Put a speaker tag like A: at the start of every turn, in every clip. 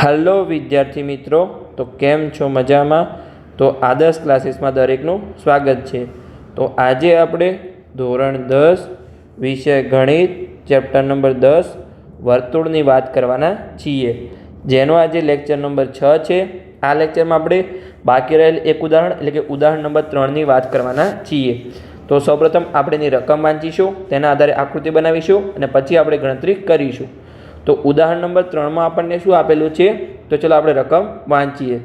A: Hello विद्यार्थी मित्रों, तो केम छो मजा में। तो आदर्श क्लासीस में दरेकनु स्वागत है। तो आज आपणे धोरण 10 विषय गणित चैप्टर नंबर 10 वर्तुळनी बात करवाना छीए, जेनो आज लेक्चर नंबर 6 है। आ लेक्चर में आपणे बाकी रहेल एक उदाहरण एटले के उदाहरण नंबर 3 नी बात करवाना छीए। तो सौप्रथम आपणे रकम वांचीशुं, तेना आधारे आकृति बनावीशुं अने पछी आपणे गणतरी करीशुं। तो उदाहरण नंबर 3 में आपने शू आपेलू है, तो चलो आप रकम वाँचीए।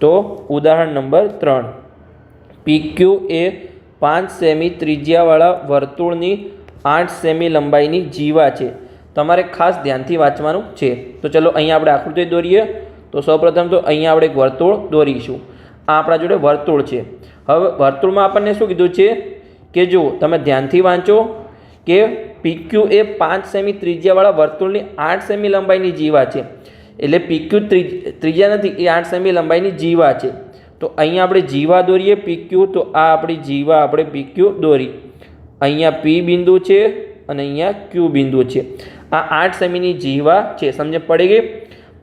A: तो उदाहरण नंबर 3, PQ ए 5 सेमी त्रिज्यावाळा वर्तुळनी 8 सेमी लंबाईनी जीवा है। तमारे खास ध्यानथी वाँचवानुं छे। तो चलो अहींया आपणे आकृति दौरीए। तो सौप्रथम तो अहींया आपणे एक वर्तुळ दौरीशुं। आ आपणा जोडे वर्तुळ छे। हवे वर्तुळमां आपणे शुं कीधुं छे के जो तमे ध्यानथी वाँचो के PQ ए 5 सेमी त्रिज्यावाळा वर्तुळनी 8 सेमी लंबाईनी जीवा है। एटले PQ त्रिज्या नथी, ए 8 सेमी लंबाईनी जीवा है। तो अहींया आपणे जीवा दौरीए PQ। तो आ आपणी जीवा आपणे PQ दौरी। अहींया P बिंदु है अने अहींया Q बिंदु है। आ 8 सेमीनी जीवा है, समझ पड़ी गई।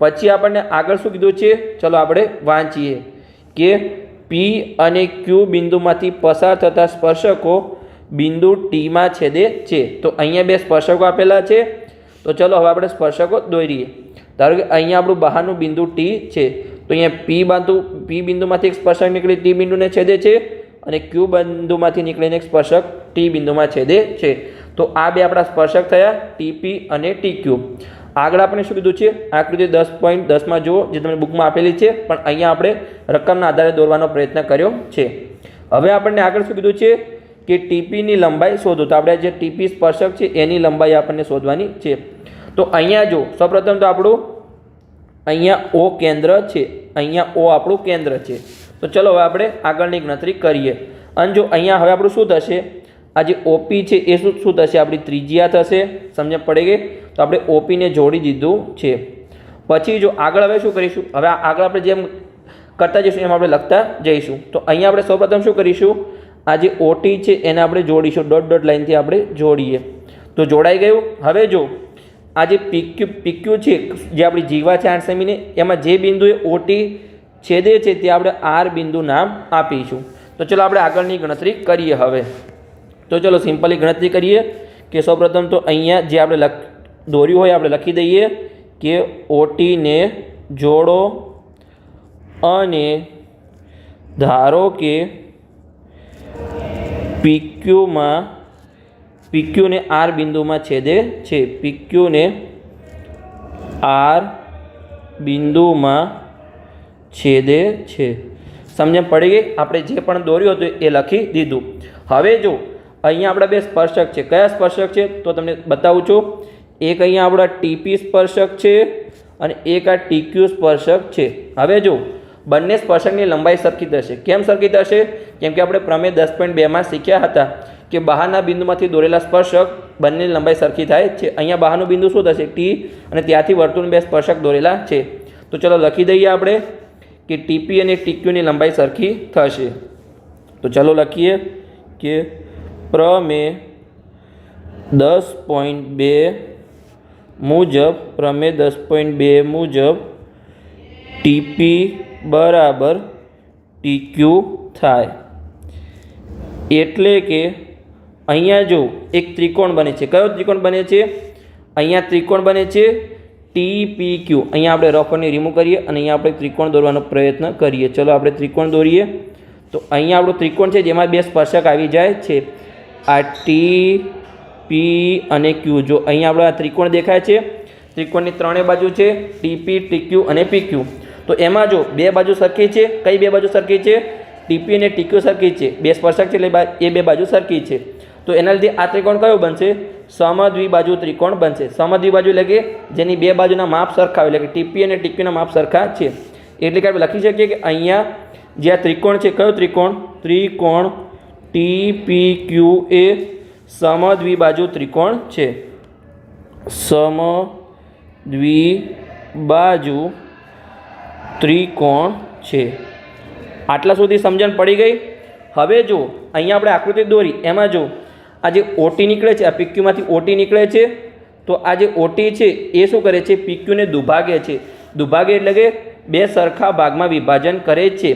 A: पछी आपणे आगळ शुं कीधुं छे, चलो आपणे वांचीए के P अने Q बिंदुमांथी पसार थता स्पर्शको बिंदु टी में छेदे छे। तो अहींया बे स्पर्शको आपेला छे। तो चलो हवे आपणे स्पर्शको दौरीए। धारो के अहींया आपणुं बहारनुं बिंदु टी छे। तो अहींया P बिंदुमांथी एक स्पर्शक निकळी टी बिंदुने छेदे छे अने Q बिंदुमांथी निकळीने एक स्पर्शक टी बिंदुमां छेदे छे। तो आ बे आपणा स्पर्शक थया TP अने TQ। आगळ आपणे शुं कीधुं छे, आकृति 10.10 में जुओ, जे तमने बुकमां आपेली छे, पण अहींया आपणे रकमना आधारे दौरवानो प्रयत्न कर्यो छे। हवे आपणे आगळ शुं कीधुं छे कि टीपी नी लंबाई शोधो। तो आपणे जे टीपी स्पर्शक है एनी लंबाई आपने शोधवानी है। तो अहींया जो सर्वप्रथम तो आपणुं अहींया ओ केंद्र है, अहींया ओ आपणुं केंद्र है। तो चलो हवे आपणे आगळनी गणतरी करीए। अने जो अहींया हवे आपणुं शुं थशे, आ जे ओपी है ए शुं थशे, आपणी त्रिज्या थशे। समझ पड़ी गई। तो आपणे ओपी ने जोड़ी दीधुं छे। पछी जो आगळ हवे शुं करीशुं, हवे आगळ आपणे जेम करता जईशुं एम आपणे लखता जईशुं। तो अहींया आपणे सर्वप्रथम शुं करीशुं, आज ओटी है एने आपणे जोड़ीशुं, डॉट डॉट लाइन थी आपणे जोड़ीए। तो जोड़ाई गयुं। हवे जो आज PQ है जे आपणी जीवा है 8 सेमी ने, एमां जे बिंदुए ओटी छेदे छे ते आपणे आर बिंदु नाम आपीशुं। तो चलो आपणे आगळनी गणतरी करीए। हवे तो चलो सिंपली गणतरी करीए कि सौप्रथम तो अहींया जे आपणे दौर्युं होय आपणे लखी दईए कि ओटी ने जोड़ो अने धारो के PQ ने आर बिंदु में छेदे छे। PQ ने आर बिंदु में छेदे छे। समझ पड़ी गई। आपणे जे पण दौर्युं हतुं ए लखी दीधुं। हवे जो अहींया आपणा बे स्पर्शक छे, कया स्पर्शक छे तो तमने बतावुं छुं। एक अहींया आपणा TP स्पर्शक छे अने एक आ TQ स्पर्शक छे। हवे जो बंने स्पर्शकनी लंबाई सरखी थशे। केम सरखी थशे, केम के आपणे प्रमेय 10.2 में शीख्या हता कि बहारना बिंदुमांथी दौरेला स्पर्शक बंने लंबाई सरखी थाय छे। अहींया बहारनुं बिंदु शुं थशे, T, अने त्यांथी वर्तुळ बे स्पर्शक दौरेला छे। तो चलो लखी दईए आपणे कि TP अने TQ नी लंबाई सरखी थशे। तो चलो लखीए कि प्रमेय 10.2 मुजब TP बराबर TQ थाय। एटले के अहींया जो एक त्रिकोण बने छे। कयो त्रिकोण बने छे, अहींया त्रिकोण बने छे TPQ। अहींया आपणे रफनी रिमूव करीए अने अहींया आपणे त्रिकोण दौरवानो प्रयत्न करीए। चलो आपणे त्रिकोण दौरीए। तो अहींया आपणो त्रिकोण छे जेमां बे स्पर्शक आवी जाय छे, आ TP अने Q। जो अहींया आपणो आ त्रिकोण देखाय छे, त्रिकोणनी त्रणेय बाजू छे TP, TQ अने PQ। तो एमां जो बे बाजू सरखी छे, कई बे बाजू सरखी छे, TP अने TQ सरखी छे। बे स्पर्शक छे एटले ए बे बाजू सरखी छे। तो एना लीधे आ त्रिकोण कयो बनशे, समद्विबाजु त्रिकोण बनशे। समद्विबाजु एटले के जेनी बे बाजुना माप सरखा एटले के TP अने TQ ना माप सरखा छे। एटले के आपणे लखी शकीए कि अहींया जे आ त्रिकोण छे, कयो त्रिकोण, त्रिकोण TPQ ए समद्विबाजु त्रिकोण छे। समद्विबाजु त्रिकोण छे। आटला सुधी समझण पड़ी गई। हवे जो अहींया आपणे आकृति दौरी, एमां जो आ जे ओटी निकळे छे, आ PQ मांथी ओटी निकळे छे। तो आ जे ओटी छे ए शुं करे छे, PQ ने दुभागे छे। દુભાગે એટલે કે બે સરખા ભાગમાં વિભાજન કરે છે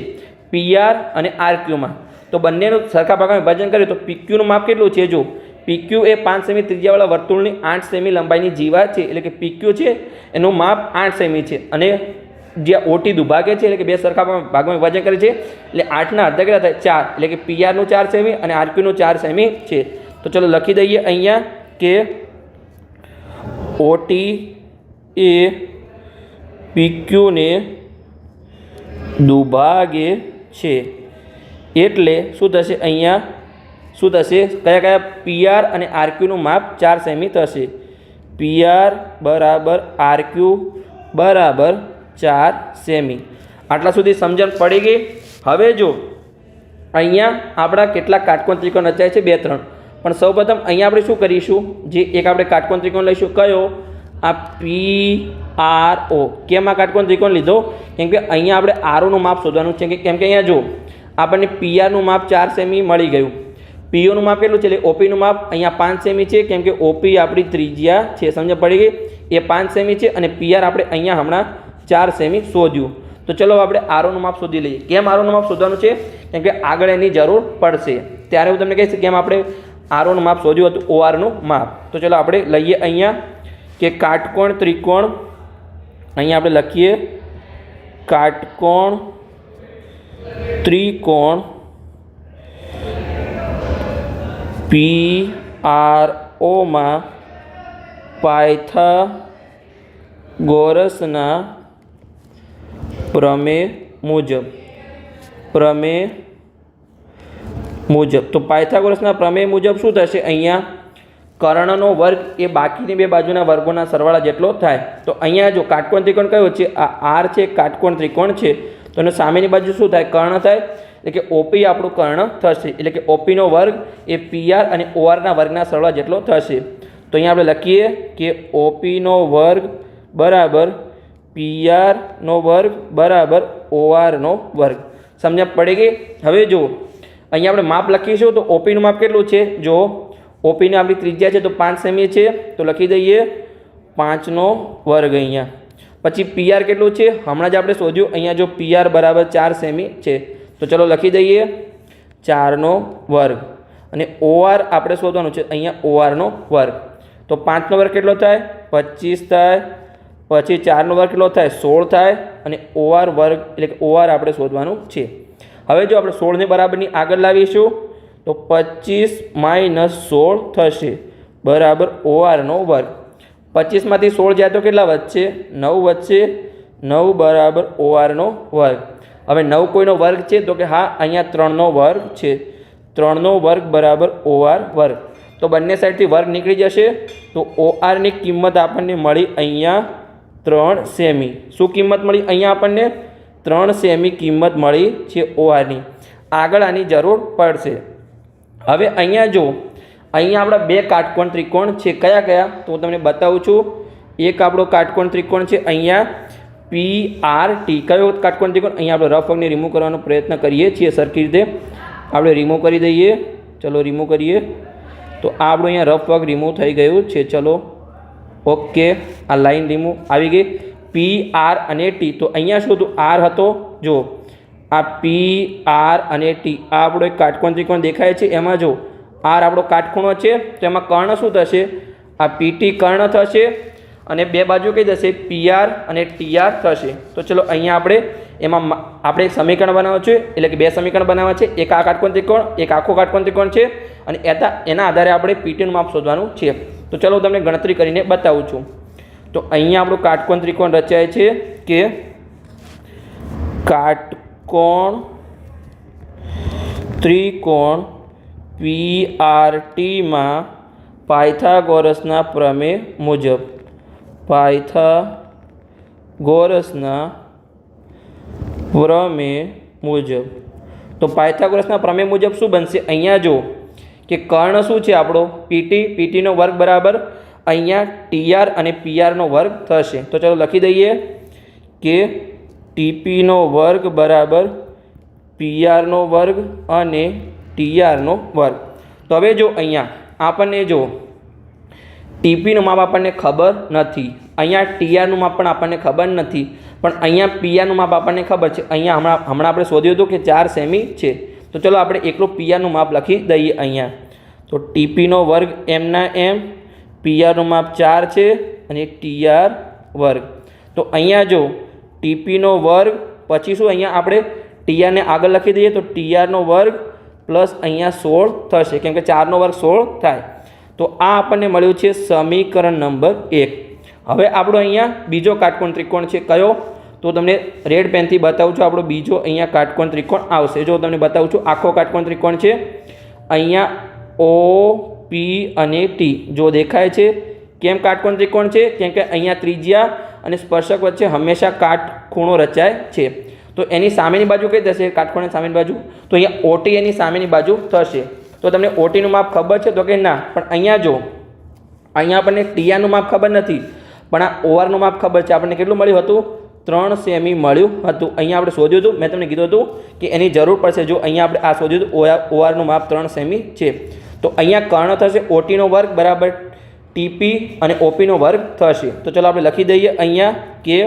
A: PR અને RQ માં। તો બંનેનું સરખા ભાગમાં વિભાજન કરે તો PQ નું માપ કેટલું છે? જો PQ એ 5 સેમી ત્રિજ્યાવાળા વર્તુળની 8 સેમી લંબાઈની જીવા છે, એટલે કે PQ છે એનું માપ 8 સેમી છે, અને જે OT દુભાગે છે એટલે કે બે સરખા ભાગમાં વિભાજન કરે છે એટલે 8ના અડધા કેટલા થાય? 4, એટલે કે PR નું 4 સેમી અને RQ નું 4 સેમી છે। તો ચલો લખી દઈએ અહીંયા કે OT એ PQ ને દુભાગે છે, એટલે શું થશે? અહીંયા શું થશે? કયા કયા? PR અને RQ નું માપ 4 સેમી થશે। PR બરાબર RQ બરાબર 4 સેમી। આટલા સુધી સમજણ પડી ગઈ? હવે જો અહીંયા આપણા કેટલા કાટકોણ ત્રિકોણ રચાય છે? 2 3। પણ સૌપ્રથમ અહીંયા આપણે શું કરીશું? જે એક આપણે કાટકોણ ત્રિકોણ લઈશું, કયો? આ PRO। કેમ આ કાટકોણ ત્રિકોણ લીધો? કેમ કે અહીંયા આપણે RO નું માપ શોધવાનું છે, કેમ કે અહીંયા જો આપણને PR નું માપ 4 સેમી મળી ગયું, PO નું માપ કેટલું છે? એટલે OP નું માપ અહીંયા 5 સેમી છે, કેમ કે OP આપણી ત્રિજ્યા છે, સમજ પડી ગઈ? એ 5 સેમી છે, અને PR આપણે અહીંયા હમણાં 4 સેમી શોધ્યું। તો ચલો આપણે RO નું માપ શોધી લઈએ। કેમ RO નું માપ શોધવાનું છે? કેમ કે આગળ એની જરૂર પડશે, ત્યારે હું તમને કહીશ કેમ આપણે RO નું માપ શોધ્યું હતું, OR નું માપ। તો ચલો આપણે લઈએ અહીંયા કે કાટકોણ ત્રિકોણ, અહીંયા આપણે લખીએ કાટકોણ ત્રિકોણ PRO માં પાયથાગોરસના પ્રમેય મુજબ તો પાયથાગોરસના પ્રમેય મુજબ શું થશે? અહીંયા કર્ણનો વર્ગ એ બાકીની બે બાજુના વર્ગોના સરવાળા જેટલો થાય। તો અહીંયા જો કાટકોણ ત્રિકોણ કયો છે? આ R છે, કાટકોણ ત્રિકોણ છે, તો એનો સામેની બાજુ શું થાય? કર્ણ થાય, એટલે કે OP આપણું કર્ણ થશે, એટલે કે OP નો વર્ગ એ PR અને OR ના વર્ગના સરવાળા જેટલો થશે। તો અહીંયા આપણે લખીએ કે OP નો વર્ગ બરાબર PR નો વર્ગ બરાબર OR નો વર્ગ। સમજ પડી ગઈ? હવે જો અહીંયા આપણે માપ લખીશું તો OP નું માપ કેટલું છે? જો OP ની આપણી ત્રિજ્યા છે તો 5 સેમી છે, તો લખી દઈએ 5 નો વર્ગ અહીંયા। પછી PR કેટલું છે? હમણાં જ આપણે શોધ્યું, અહીંયા જો PR બરાબર 4 સેમી છે, તો ચલો લખી દઈએ 4 નો વર્ગ, અને OR આપણે શોધવાનું છે, અહીંયા OR નો વર્ગ। તો 5 નો વર્ગ કેટલો થાય? 25 થાય, પછી 4 નો વર્ગ કેટલો થાય? 16 થાય, અને OR વર્ગ એટલે કે OR આપણે શોધવાનું છે। હવે જો આપણે 16 ને બરાબરની આગળ લાવીશું તો 25 - 16 થશે બરાબર OR નો વર્ગ। 25 માંથી 16 જાય તો કેટલા વધશે? 9 વધશે, 9 બરાબર OR નો વર્ગ। હવે 9 કોઈનો વર્ગ છે? તો કે હા, અહીંયા 3 નો વર્ગ છે, 3 નો વર્ગ બરાબર OR વર્ગ। તો બંને સાઈડથી વર્ગ નીકળી જશે, તો OR ની કિંમત આપણને મળી અહીંયા 3 સેમી। શું કિંમત મળી? અહીંયા આપણને 3 સેમી કિંમત મળી છે OR ની। આગળ આની જરૂર પડશે। હવે અહીંયા જો અહીંયા આપણા બે કાટકોણ ત્રિકોણ છે, કયા કયા? તો હું તમને બતાવું છું। એક આપણો કાટકોણ ત્રિકોણ છે અહીંયા PRT। કયો કાટકોણ ત્રિકોણ? અહીંયા આપણે રફ વર્ગને રિમૂવ કરવાનો પ્રયત્ન કરીએ છીએ સરખી રીતે, આપણે રિમૂવ કરી દઈએ। ચલો રિમૂવ કરીએ, તો આ આપણું અહીંયા રફ વર્ગ રિમૂવ થઈ ગયું છે। ચલો ઓકે, આ લાઈન રિમૂવ આવી ગઈ। PR અને T, તો અહીંયા શું હતું? R હતો, જો આ PR અને T, આ આપણો એક કાટકોણ ત્રિકોણ દેખાય છે, એમાં જો R આપણો કાટખૂણો છે, તો એમાં કર્ણ શું થશે? આ PT કર્ણ થશે, અને બે બાજુ કઈ થશે? PR અને TR થશે। તો ચલો અહીંયા આપણે એમાં આપણે એક સમીકરણ બનાવવું છે, એટલે કે બે સમીકરણ બનાવવા છે, એક આ કાટકોણ ત્રિકોણ, એક આખો કાટકોણ ત્રિકોણ છે, અને એના આધારે આપણે PT નું માપ શોધવાનું છે। તો ચલો હું તમને ગણતરી કરીને બતાવું છું। તો અહીંયા આપણું કાટકોણ ત્રિકોણ રચાય છે કે કાટકોણ ત્રિકોણ PRT માં પાયથાગોરસના પ્રમેય મુજબ, પાયથાગોરસના પ્રમેય મુજબ। તો પાયથાગોરસના પ્રમેય મુજબ શું બનશે? અહીંયા જો કે કર્ણ શું છે આપણો? PT નો વર્ગ બરાબર અહીંયા TR અને PR નો વર્ગ થશે। તો ચલો લખી દઈએ કે TP નો વર્ગ બરાબર PR નો વર્ગ અને TR નો વર્ગ। તો હવે જો અહીંયા આપણને જો ટીપીનું માપ આપણને ખબર નથી, અહીંયા ટીઆરનું માપ પણ આપણને ખબર નથી, પણ અહીંયા પીઆરનું માપ આપણને ખબર છે. અહીંયા હમણાં આપણે શોધ્યું હતું કે 4 સેમી છે. તો ચલો આપણે એકલું પીઆરનું માપ લખી દઈએ અહીંયા. તો ટીપીનો વર્ગ એમના એમ, પીઆરનું માપ 4 છે અને ટીઆર વર્ગ. તો અહીંયા જો ટીપીનો વર્ગ પછી શું અહીંયા આપણે ટીઆરને આગળ લખી દઈએ તો ટીઆરનો વર્ગ પ્લસ અહીંયા 16 થશે, કેમ કે 4નો વર્ગ 16 થાય. તો આ આપણને મળ્યું છે સમીકરણ નંબર 1. હવે આપણો અહીંયા બીજો કાટકોણ ત્રિકોણ છે કયો? તો તમને રેડ પેનથી બતાવું છું. આપણો બીજો અહીંયા કાટકોણ ત્રિકોણ આવશે. જો તમને બતાવું છું, આખો કાટકોણ ત્રિકોણ છે. અહીંયા ઓ પી અને ટી જો દેખાય છે. કેમ કાટકોણ ત્રિકોણ છે? કેમ કે અહીંયા ત્રિજ્યા અને સ્પર્શક વચ્ચે હંમેશા કાટખૂણો રચાય છે. તો એની સામેની બાજુ કઈ થશે? કાટખૂણાની સામેની બાજુ. તો અહીંયા ઓટી એની સામેની બાજુ થશે. તો તમને ઓટીનું માપ ખબર છે? તો કે ના. પણ અહીંયા જો અહીંયા આપણને ટીઆરનું માપ ખબર નથી, પણ આ ઓઆરનું માપ ખબર છે. આપણને કેટલું મળ્યું હતું? 3 સેમી મળ્યું હતું. અહીંયા આપણે શોધ્યું હતું, મેં તમને કીધું હતું કે એની જરૂર પડશે. જો અહીંયા આપણે આ શોધ્યું હતું, ઓઆરનું માપ 3 સેમી છે. તો અહીંયા કર્ણ થશે ઓટીનો વર્ગ બરાબર ટીપી અને ઓપીનો વર્ગ થશે. તો ચલો આપણે લખી દઈએ અહીંયા કે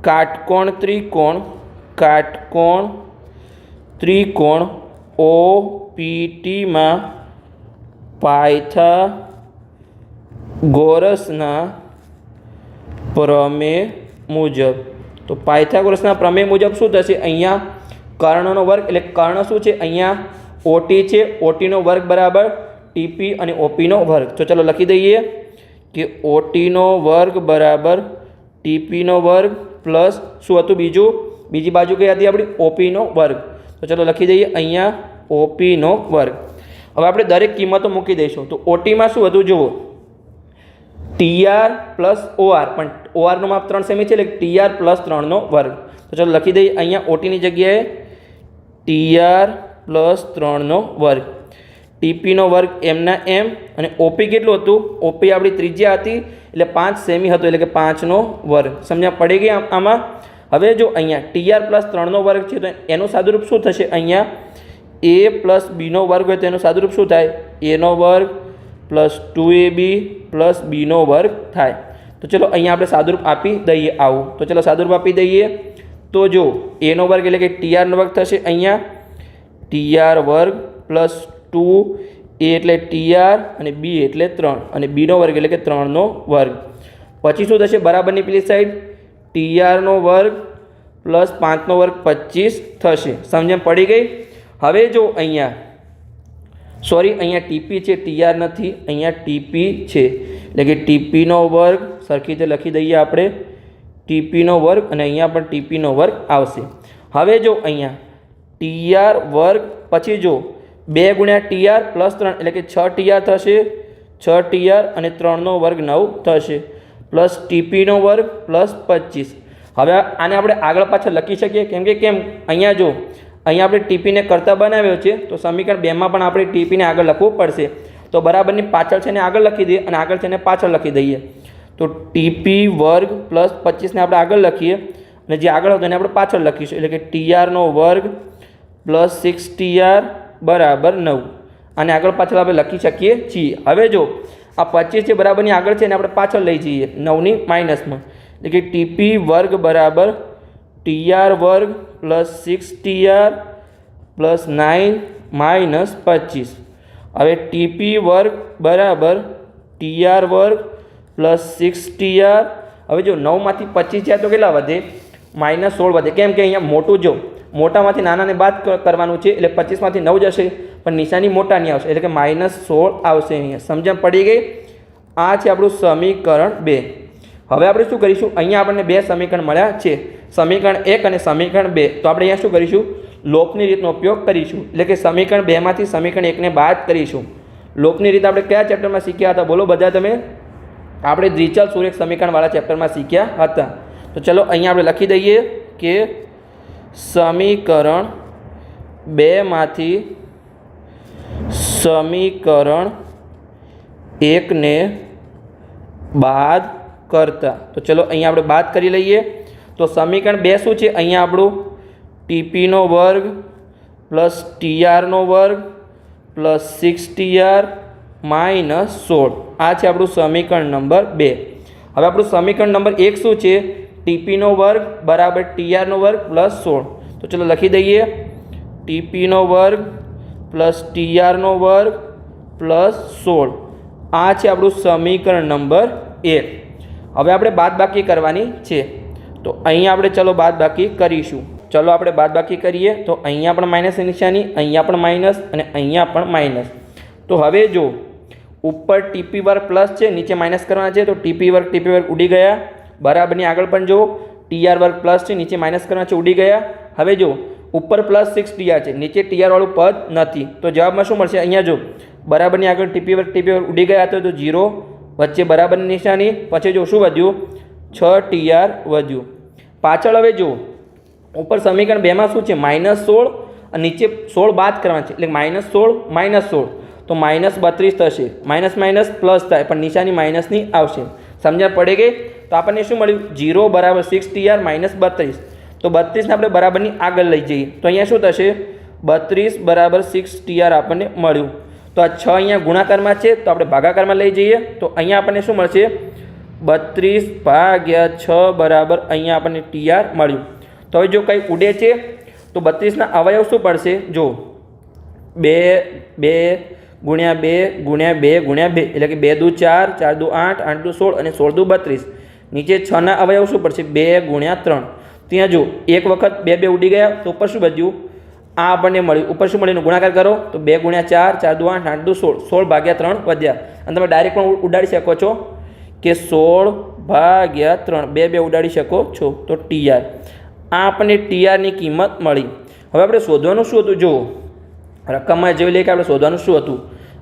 A: કાટકોણ ત્રિકોણ ઓપીટીમાં પાયથાગોરસના પ્રમેય મુજબ. તો પાયથાગોરસના પ્રમેય મુજબ શું થશે? અહીંયા કર્ણનો વર્ગ એટલે કર્ણ શું છે? અહીંયા ઓટી છે. ઓટીનો વર્ગ બરાબર ટીપી અને ઓપીનો વર્ગ. તો ચલો લખી દઈએ કે ઓટીનો વર્ગ બરાબર ટીપીનો વર્ગ પ્લસ શું હતું બીજી બાજુ કઈ હતી આપણી? ઓપીનો વર્ગ. તો ચલો લખી દઈએ અહીંયા ઓપીનો વર્ગ. હવે આપણે દરેક કિંમતો મૂકી દઈશું. તો ઓટીમાં શું હતું જુઓ, ટીઆર પ્લસ ઓઆર, પણ ઓઆરનું માપ 3 સેમી છે એટલે ટીઆર પ્લસ 3નો વર્ગ. તો ચલો લખી દઈએ અહીંયા ઓટીની જગ્યાએ ટીઆર પ્લસ 3નો વર્ગ, ટીપીનો વર્ગ એમના એમ, અને ઓપી કેટલું હતું? ઓપી આપણી ત્રિજ્યા હતી એટલે 5 સેમી હતું, એટલે કે 5નો વર્ગ. સમજ્યા પડી ગઈ આમાં? હવે જો અહીંયા ટીઆર પ્લસ 3નો વર્ગ છે તો એનું સાદુરૂપ શું થશે? અહીંયા એ પ્લસ બીનો વર્ગ હોય તો એનું સાદુરૂપ શું થાય? એનો વર્ગ પ્લસ 2ab પ્લસ બીનો વર્ગ થાય. તો ચલો અહીંયા આપણે સાદુરૂપ આપી દઈએ આવું. તો ચલો સાદુરૂપ આપી દઈએ. તો જો એનો વર્ગ એટલે કે ટીઆરનો વર્ગ થશે અહીંયા ટીઆર વર્ગ પ્લસ 2 એ એટલે ટીઆર અને બી એટલે 3 અને બીનો વર્ગ એટલે કે 3નો વર્ગ. પછી શું થશે? બરાબરની પેલી સાઈડ ટીઆરનો વર્ગ પ્લસ 5નો વર્ગ 25 થશે. સમજણ પડી ગઈ? હવે જો અહીંયા અહીંયા ટીપી છે, ટીઆર નથી, અહીંયા ટીપી છે એટલે કે ટીપીનો વર્ગ સરખી રીતે લખી દઈએ આપણે ટીપીનો વર્ગ, અને અહીંયા પણ ટીપીનો વર્ગ આવશે. હવે જો અહીંયા ટીઆર વર્ગ પછી જો 2 ગુણ્યા ટીઆર પ્લસ 3 એટલે કે 6 ટીઆર થશે, 6 ટીઆર અને 3નો વર્ગ 9 થશે, પ્લસ ટીપીનો વર્ગ પ્લસ 25. હવે આને આપણે આગળ પાછળ લખી શકીએ, કેમ અહીંયા જો અહીંયા આપણે ટીપીને કરતા બનાવ્યો છે તો સમીકરણ 2માં પણ આપણે ટીપીને આગળ લખવું પડશે. તો બરાબરની પાછળ છે ને આગળ લખી દઈએ અને આગળ છે ને પાછળ લખી દઈએ. તો ટીપી વર્ગ પ્લસ 25ને આપણે આગળ લખીએ અને જે આગળ હતું એને આપણે પાછળ લખીશું, એટલે કે ટીઆરનો વર્ગ પ્લસ 6 ટીઆર બરાબર 9. અને આગળ પાછળ આપણે લખી શકીએ છીએ. હવે જો આ 25 છે બરાબરની આગળ છે એને આપણે પાછળ લઈ જઈએ 9ની માઇનસમાં, એટલે કે ટીપી વર્ગ બરાબર ટીઆર વર્ગ પ્લસ 6 ટીઆર પ્લસ 9 માઇનસ 25. હવે ટીપી વર્ગ બરાબર ટીઆર વર્ગ પ્લસ 6 ટીઆર. હવે જો 9માંથી 25 જાય તો કેટલા વધે? -16 વધે. કેમ કે અહીંયા મોટું જો મોટામાંથી નાનાને બાદ કરવાનું છે એટલે 25માંથી 9 જશે, પણ નિશાની મોટાની આવશે એટલે કે -16 આવશે અહીંયા. સમજણ પડી ગઈ? આ છે આપણું સમીકરણ 2. હવે આપણે શું કરીશું? અહીંયા આપણને 2 સમીકરણ મળ્યા છે, સમીકરણ 1 અને સમીકરણ 2. તો આપણે અહીંયા શું કરીશું? લોપની રીતનો ઉપયોગ કરીશું, એટલે કે સમીકરણ 2માંથી સમીકરણ 1ને બાદ કરીશું. લોપની રીત આપણે કયા ચેપ્ટરમાં શીખ્યા હતા? બોલો બધા તમે. આપણે દ્વિચલ સુરેખ સમીકરણવાળા ચેપ્ટરમાં શીખ્યા હતા. તો ચલો અહીંયા આપણે લખી દઈએ કે સમીકરણ 2માંથી સમીકરણ 1ને બાદ કરતા. તો ચલો અહીંયા આપણે બાદ કરી લઈએ. તો સમીકરણ 2 શું છે? અહીંયા આપણું ટીપીનો વર્ગ પ્લસ ટીઆરનો વર્ગ પ્લસ 6 ટીઆર -16 આ છે આપણું સમીકરણ નંબર 2। હવે આપણું સમીકરણ નંબર 1 શું છે? ટીપીનો વર્ગ બરાબર ટીઆરનો વર્ગ પ્લસ 16। તો ચલો લખી દઈએ, ટીપીનો વર્ગ પ્લસ ટીઆરનો વર્ગ પ્લસ 16 આ છે આપણું સમીકરણ નંબર 1। હવે આપણે બાદબાકી કરવાની છે, તો અહીંયા આપણે ચલો બાદબાકી કરીશું। ચલો આપણે બાદબાકી કરીએ તો અહીંયા પણ માઇનસની નિશાની, અહીંયા પણ માઇનસ અને અહીંયા પણ માઇનસ। તો હવે જો ઉપર ટીપી વર્ગ પ્લસ છે, નીચે માઇનસ કરવાના છે, તો ટીપી વર્ગ ઉડી ગયા। બરાબરની આગળ પણ જો ટીઆર વર્ગ પ્લસ છે, નીચે માઇનસ કરવાના છે, ઉડી ગયા। હવે જો ઉપર પ્લસ 6 ટીઆર છે, નીચે ટીઆર વાળું પદ નથી, તો જવાબમાં શું મળશે? અહીંયા જો બરાબરની આગળ ટીપી વર્ગ ઉડી ગયા તો 0, વચ્ચે બરાબરની નિશાની, પછી જો શું વધ્યું? 6 ટીઆર વધ્યું। પાછળ હવે જો ઉપર સમીકરણ 2માં શું છે? -16 અને નીચે 16 બાદ કરવાના છે, એટલે -16 તો -32 થશે। માઇનસ માઇનસ પ્લસ થાય પણ નિશાની માઇનસની આવશે। સમજણ પડી ગઈ? તો આપણને શું મળ્યું? 0 બરાબર 6 ટીઆર -32, તો 32ને આપણે બરાબરની આગળ લઈ જઈએ તો અહીંયા શું થશે? 32 બરાબર 6 ટીઆર આપણને મળ્યું। તો આ 6 અહીંયા ગુણાકારમાં છે, તો આપણે ભાગાકારમાં લઈ જઈએ તો અહીંયા આપણને શું મળશે? 32/6 બરાબર અહીંયા આપણને ટીઆર મળ્યું। તો હવે જો કંઈ ઉડે છે તો 32ના અવયવ શું પડશે? જો 2 ગુણ્યા 2 ગુણ્યા 2 ગુણ્યા 2 એટલે કે 2 દુ 4, 4 દુ 8, 8 દુ 16 અને 16 દુ 32। નીચે 6ના અવયવ શું પડશે? 2 ગુણ્યા 3। ત્યાં જો એક વખત 2 ઉડી ગયા તો ઉપર શું વધ્યું? આ આપણને મળ્યું। ઉપર શું મળ્યું? ગુણાકાર કરો તો 2 ગુણ્યા 4, 4 દુ 8, 8 દુ 16, 16/3 વધ્યા। અને તમે ડાયરેક્ટ પણ ઉડાડી શકો છો કે 16/3, 2 ઉડાડી શકો છો, તો ટીઆર આ આપણને ટીઆરની કિંમત મળી। હવે આપણે શોધવાનું શું હતું? જો રકમમાં જોઈ લઈએ કે આપણે શોધવાનું શું હતું।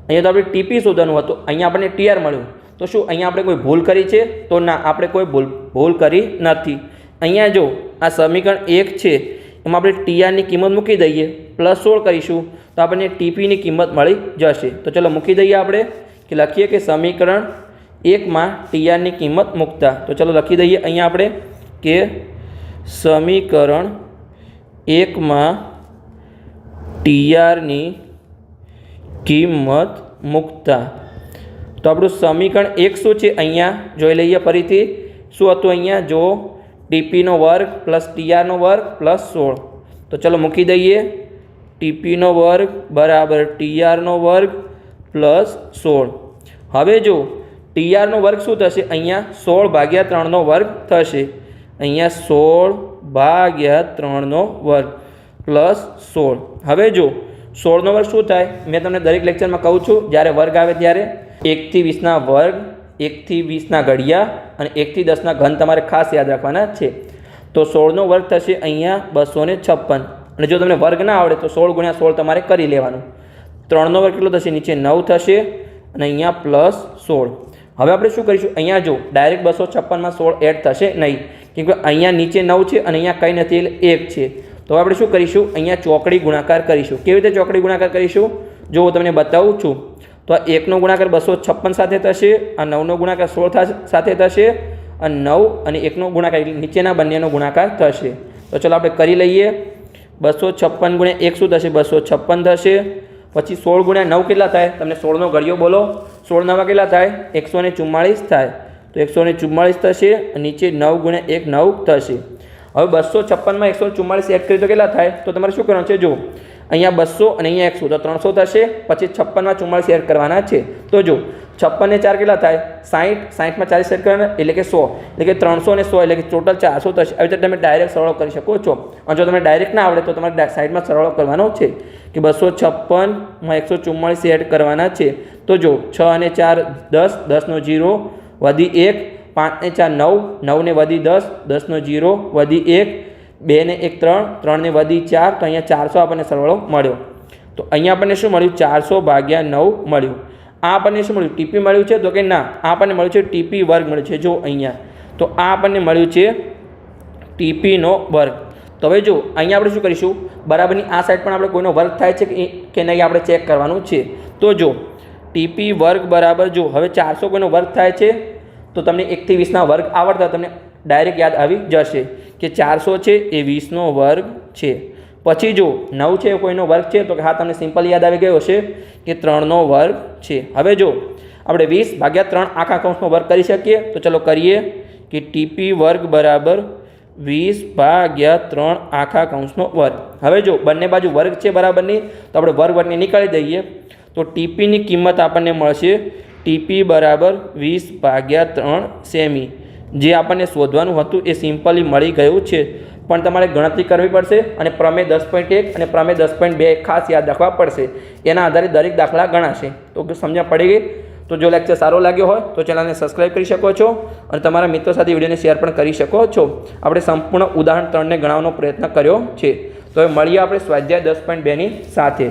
A: અહીંયા તો આપણે ટીપી શોધવાનું હતું, અહીંયા આપણને ટીઆર મળ્યું। તો શું અહીંયા આપણે કોઈ ભૂલ કરી છે? તો ના, આપણે કોઈ ભૂલ કરી નથી। અહીંયા જો આ સમીકરણ 1 છે, એમાં આપણે ટીઆરની કિંમત મૂકી દઈએ, +16 કરીશું તો આપણને ટીપીની કિંમત મળી જશે। તો ચલો મૂકી દઈએ આપણે કે લખીએ કે સમીકરણ 1માં ટીઆરની કિંમત મૂકતા। તો ચલો લખી દઈએ અહીંયા આપણે કે સમીકરણ 1માં ટીઆરની કિંમત મૂકતા। તો આપણું સમીકરણ 1 શું છે? અહીંયા જોઈ લઈએ ફરીથી શું હતું? અહીંયા જો ટીપીનો વર્ગ પ્લસ ટીઆરનો વર્ગ પ્લસ 16। તો ચલો મૂકી દઈએ, ટીપીનો વર્ગ બરાબર ટીઆરનો વર્ગ પ્લસ 16। હવે જો ટીઆરનો વર્ગ શું થશે? અહીંયા 16/3નો વર્ગ થશે। અહીંયા 16/3નો વર્ગ પ્લસ 16। હવે જો 16નો વર્ગ શું થાય? મેં તમને દરેક લેક્ચરમાં કહું છું, જ્યારે વર્ગ આવે ત્યારે 1 થી 20ના વર્ગ, 1 થી 20ના ઘડિયા અને 1 થી 10ના ઘન તમારે ખાસ યાદ રાખવાના છે। તો 16નો વર્ગ થશે અહીંયા 256, અને જો તમને વર્ગ ના આવડે તો 16 × 16 તમારે કરી લેવાનું। 3નો વર્ગ કેટલો થશે? નીચે 9 થશે અને અહીંયા +16। હવે આપણે શું કરીશું? અહીંયા જો ડાયરેક્ટ 256માં 16 એડ થશે નહીં, કેમ કે અહીંયા નીચે 9 છે અને અહીંયા કંઈ નથી એટલે 1 છે। તો આપણે શું કરીશું? અહીંયા ચોકડી ગુણાકાર કરીશું। કેવી રીતે ચોકડી ગુણાકાર કરીશું? જો હું તમને બતાવું છું તો આ 1નો ગુણાકાર 256 સાથે થશે, આ 9નો ગુણાકાર 16 સાથે થશે, અને 9 અને 1નો ગુણાકાર નીચેના બંનેનો ગુણાકાર થશે। તો ચલો આપણે કરી લઈએ। 256 × 1 શું થશે? 256 થશે। પછી 16 × 9 કેટલા થાય? તમને 16નો ઘડિયો બોલો, 16 9 કેટલા થાય? 144 થાય। તો 144 થશે, નીચે 9 × 1 9 થશે। હવે 256માં 144 એડ કરીએ તો કેટલા થાય? તો તમારે શું કરવાનું છે? જો અહીંયા 200 અને અહીંયા 100 તો 300 થશે। પછી 56માં 44 એડ કરવાના છે, તો જો 56 ને 4 કેટલા થાય? 60, 60માં 40 એડ કરવાના એટલે કે 100, એટલે કે 300 અને 100 એટલે કે ટોટલ 400 થશે। આવી રીતે તમે ડાયરેક્ટ સરળ કરી શકો છો, અને જો તમને ડાયરેક્ટ ના આવડે તો તમારે સાઈડમાં સરળ કરવાનો છે કે 256માં 144 એડ કરવાના છે। તો જો 6 અને 4 10, 10નો 0 વધી 1, 5 ને 4 9, 9 ને વધી 10, 10નો 0 વધી 1, 2 ને 1 3, 3 ને વધી 4, તો અહીંયા 400 આપણને સરવાળો મળ્યો। તો અહીંયા આપણને શું મળ્યું? 400/9 મળ્યું। આ આપણને શું મળ્યું? ટીપી મળ્યું છે? તો કે ના, આ આપણને મળ્યું છે ટીપી વર્ગ મળ્યું છે। જો અહીંયા તો આ આપણને મળ્યું છે ટીપીનો વર્ગ। તો હવે જો અહીંયા આપણે શું કરીશું? બરાબરની આ સાઈડ પણ આપણે કોઈનો વર્ગ થાય છે કે નહીં આપણે ચેક કરવાનું છે। તો જો ટીપી વર્ગ બરાબર જો હવે 400 કોઈનો વર્ગ થાય છે તો તમને 1 થી 20ના વર્ગ આવડતા તમને ડાયરેક્ટ યાદ આવી જશે કે 400 છે એ 20નો વર્ગ છે। પછી જો 9 છે એ કોઈનો વર્ગ છે તો કે હા તમને સિમ્પલ યાદ આવી ગયો હશે કે 3નો વર્ગ છે. હવે જો આપણે 20/3 આખા કૌંસનો વર્ગ કરી શકીએ તો ચલો કરીએ કે ટીપી વર્ગ બરાબર 20/3 આખા કૌંસનો વર્ગ. હવે જો બંને બાજુ વર્ગ છે બરાબરની તો આપણે વર્ગને નીકાળી દઈએ તો ટીપીની કિંમત આપણને મળશે ટીપી બરાબર 20/3 સેમી. જે આપણને શોધવાનું હતું એ સિમ્પલી મળી ગયું છે, પણ તમારે ગણતરી કરવી પડશે અને પ્રમેય 10.1 અને પ્રમેય 10.2 ખાસ યાદ રાખવા પડશે. એના આધારે દરેક દાખલા ગણાશે. તો સમજણ પડી ગઈ? તો જો લેક્ચર સારો લાગ્યો હોય તો ચેનલને સબસ્ક્રાઈબ કરી શકો છો અને તમારા મિત્રો સાથે વિડીયોને શેર પણ કરી શકો છો. આપણે સંપૂર્ણ ઉદાહરણ 3ને ગણાવવાનો પ્રયત્ન કર્યો છે. તો હવે મળીએ આપણે સ્વાધ્યાય 10.2ની સાથે.